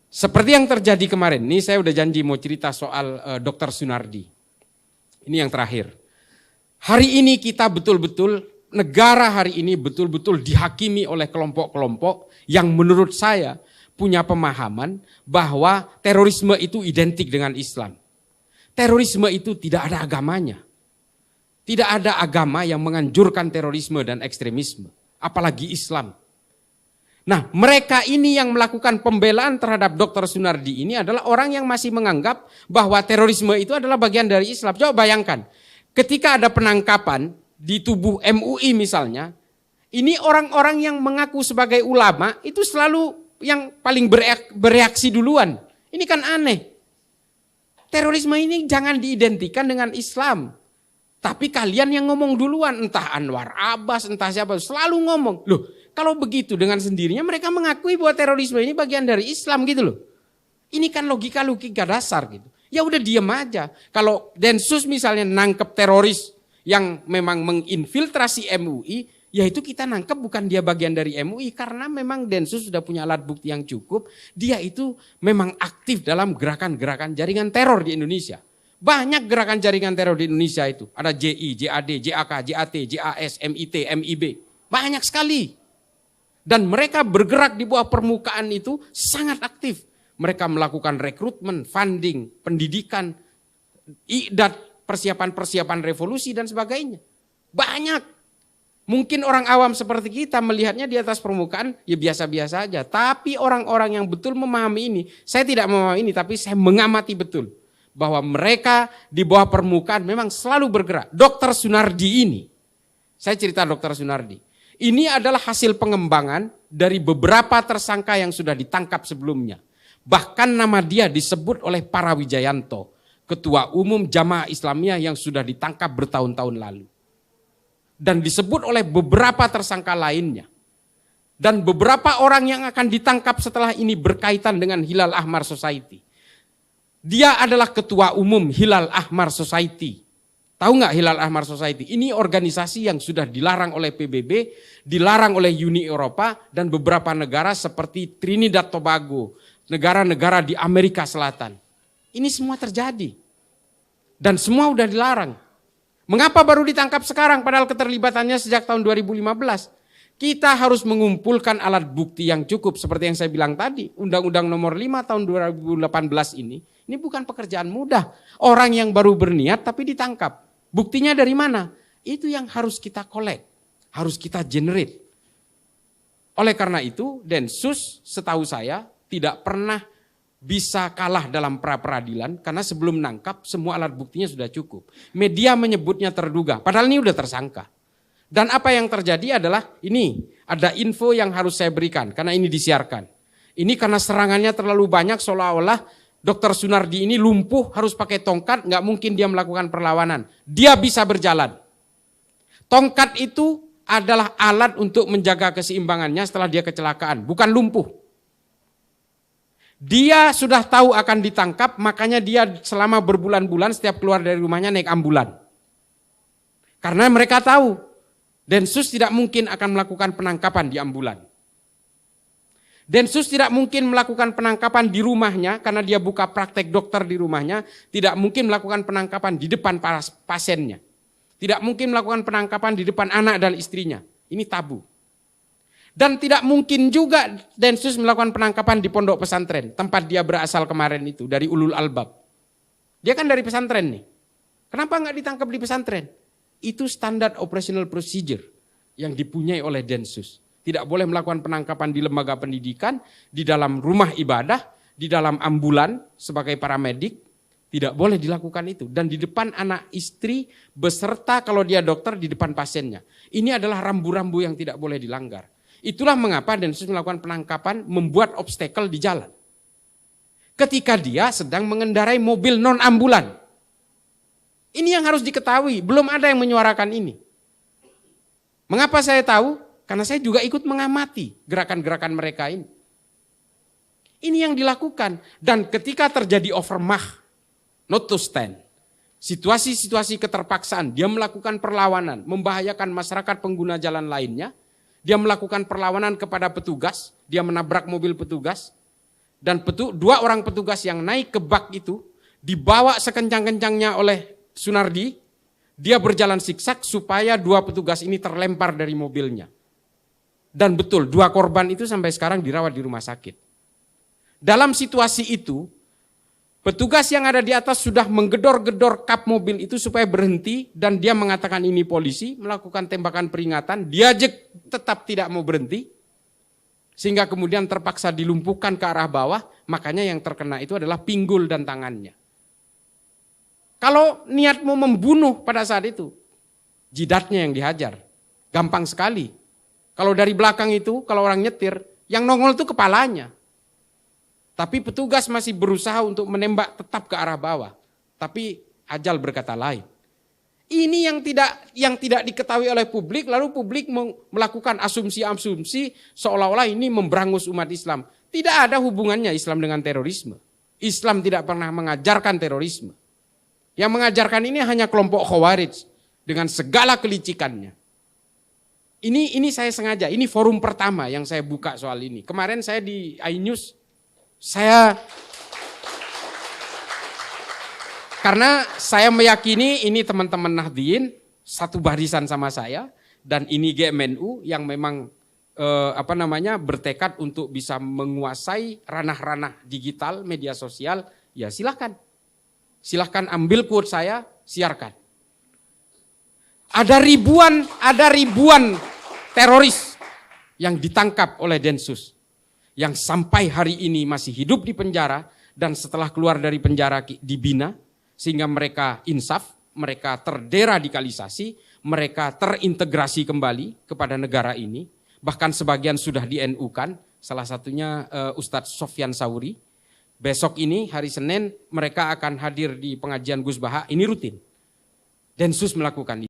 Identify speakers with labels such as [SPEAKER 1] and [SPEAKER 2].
[SPEAKER 1] Seperti yang terjadi kemarin, ini saya udah janji mau cerita soal Dr. Sunardi. Ini yang terakhir. Hari ini kita betul-betul, negara hari ini betul-betul dihakimi oleh kelompok-kelompok yang menurut saya punya pemahaman bahwa terorisme itu identik dengan Islam. Terorisme itu tidak ada agamanya. Tidak ada agama yang menganjurkan terorisme dan ekstremisme, apalagi Islam. Nah, mereka ini yang melakukan pembelaan terhadap Dr. Sunardi ini adalah orang yang masih menganggap bahwa terorisme itu adalah bagian dari Islam. Coba bayangkan, ketika ada penangkapan di tubuh MUI misalnya, ini orang-orang yang mengaku sebagai ulama itu selalu yang paling bereaksi duluan. Ini kan aneh. Terorisme ini jangan diidentikan dengan Islam. Tapi kalian yang ngomong duluan, entah Anwar Abbas, entah siapa, selalu ngomong. Loh, kalau begitu dengan sendirinya mereka mengakui bahwa terorisme ini bagian dari Islam gitu loh. Ini kan logika-logika dasar gitu. Ya udah diem aja. Kalau Densus misalnya nangkep teroris yang memang menginfiltrasi MUI, ya itu kita nangkep bukan dia bagian dari MUI. Karena memang Densus sudah punya alat bukti yang cukup. Dia itu memang aktif dalam gerakan-gerakan jaringan teror di Indonesia. Banyak gerakan jaringan teror di Indonesia itu. Ada JI, JAD, JAK, JAT, JAS, MIT, MIB. Banyak sekali. Dan mereka bergerak di bawah permukaan itu sangat aktif. Mereka melakukan rekrutmen, funding, pendidikan, idat, persiapan-persiapan revolusi dan sebagainya. Banyak. Mungkin orang awam seperti kita melihatnya di atas permukaan ya biasa-biasa aja. Tapi orang-orang yang betul memahami ini, saya tidak memahami ini tapi saya mengamati betul. Bahwa mereka di bawah permukaan memang selalu bergerak. Dr. Sunardi ini, saya cerita Dr. Sunardi. Ini adalah hasil pengembangan dari beberapa tersangka yang sudah ditangkap sebelumnya. Bahkan nama dia disebut oleh para Wijayanto, Ketua Umum Jamaah Islamiyah yang sudah ditangkap bertahun-tahun lalu. Dan disebut oleh beberapa tersangka lainnya. Dan beberapa orang yang akan ditangkap setelah ini berkaitan dengan Hilal Ahmar Society. Dia adalah Ketua Umum Hilal Ahmar Society. Tahu nggak Hilal Ahmar Society? Ini organisasi yang sudah dilarang oleh PBB, dilarang oleh Uni Eropa dan beberapa negara seperti Trinidad Tobago, negara-negara di Amerika Selatan. Ini semua terjadi. Dan semua udah dilarang. Mengapa baru ditangkap sekarang padahal keterlibatannya sejak tahun 2015? Kita harus mengumpulkan alat bukti yang cukup seperti yang saya bilang tadi. Undang-Undang nomor 5 tahun 2018 ini bukan pekerjaan mudah. Orang yang baru berniat tapi ditangkap. Buktinya dari mana? Itu yang harus kita collect, harus kita generate. Oleh karena itu Densus setahu saya tidak pernah bisa kalah dalam pra-peradilan karena sebelum nangkap semua alat buktinya sudah cukup. Media menyebutnya terduga, padahal ini udah tersangka. Dan apa yang terjadi adalah ini, ada info yang harus saya berikan karena ini disiarkan. Ini karena serangannya terlalu banyak seolah-olah Dr. Sunardi ini lumpuh harus pakai tongkat, nggak mungkin dia melakukan perlawanan. Dia bisa berjalan. Tongkat itu adalah alat untuk menjaga keseimbangannya setelah dia kecelakaan, bukan lumpuh. Dia sudah tahu akan ditangkap, makanya dia selama berbulan-bulan setiap keluar dari rumahnya naik ambulan. Karena mereka tahu Densus tidak mungkin akan melakukan penangkapan di ambulan. Densus tidak mungkin melakukan penangkapan di rumahnya karena dia buka praktek dokter di rumahnya. Tidak mungkin melakukan penangkapan di depan para pasiennya. Tidak mungkin melakukan penangkapan di depan anak dan istrinya. Ini tabu. Dan tidak mungkin juga Densus melakukan penangkapan di pondok pesantren. Tempat dia berasal kemarin itu, dari Ulul Albab. Dia kan dari pesantren nih. Kenapa nggak ditangkap di pesantren? Itu standar operational procedure yang dipunyai oleh Densus. Tidak boleh melakukan penangkapan di lembaga pendidikan, di dalam rumah ibadah, di dalam ambulan sebagai paramedik. Tidak boleh dilakukan itu. Dan di depan anak istri beserta kalau dia dokter di depan pasiennya. Ini adalah rambu-rambu yang tidak boleh dilanggar. Itulah mengapa Densus melakukan penangkapan membuat obstacle di jalan. Ketika dia sedang mengendarai mobil non-ambulan. Ini yang harus diketahui, belum ada yang menyuarakan ini. Mengapa saya tahu? Karena saya juga ikut mengamati gerakan-gerakan mereka ini. Ini yang dilakukan. Dan ketika terjadi overmah, not to stand. Situasi-situasi keterpaksaan, dia melakukan perlawanan, membahayakan masyarakat pengguna jalan lainnya. Dia melakukan perlawanan kepada petugas, dia menabrak mobil petugas. Dan dua orang petugas yang naik ke bak itu dibawa sekencang-kencangnya oleh Sunardi. Dia berjalan siksak supaya dua petugas ini terlempar dari mobilnya. Dan betul, dua korban itu sampai sekarang dirawat di rumah sakit. Dalam situasi itu, petugas yang ada di atas sudah menggedor-gedor kap mobil itu supaya berhenti, dan dia mengatakan ini polisi, melakukan tembakan peringatan, dia tetap tidak mau berhenti, sehingga kemudian terpaksa dilumpuhkan ke arah bawah, makanya yang terkena itu adalah pinggul dan tangannya. Kalau niat mau membunuh pada saat itu, jidatnya yang dihajar, gampang sekali. Kalau dari belakang itu, kalau orang nyetir, yang nongol itu kepalanya. Tapi petugas masih berusaha untuk menembak tetap ke arah bawah. Tapi ajal berkata lain. Ini yang tidak diketahui oleh publik, lalu publik melakukan asumsi-asumsi seolah-olah ini memberangus umat Islam. Tidak ada hubungannya Islam dengan terorisme. Islam tidak pernah mengajarkan terorisme. Yang mengajarkan ini hanya kelompok Khawarij dengan segala kelicikannya. Ini saya sengaja, ini forum pertama yang saya buka soal ini. Kemarin saya di iNews, karena saya meyakini ini teman-teman Nahdliyin satu barisan sama saya, dan ini GMNU yang memang bertekad untuk bisa menguasai ranah-ranah digital, media sosial, ya silahkan ambil quote saya, siarkan. Ada ribuan teroris yang ditangkap oleh Densus, yang sampai hari ini masih hidup di penjara, dan setelah keluar dari penjara dibina, sehingga mereka insaf, mereka terderadikalisasi, mereka terintegrasi kembali kepada negara ini, bahkan sebagian sudah di-NU-kan, salah satunya Ustadz Sofyan Sauri. Besok ini hari Senin mereka akan hadir di pengajian Gus Baha, ini rutin. Densus melakukan itu.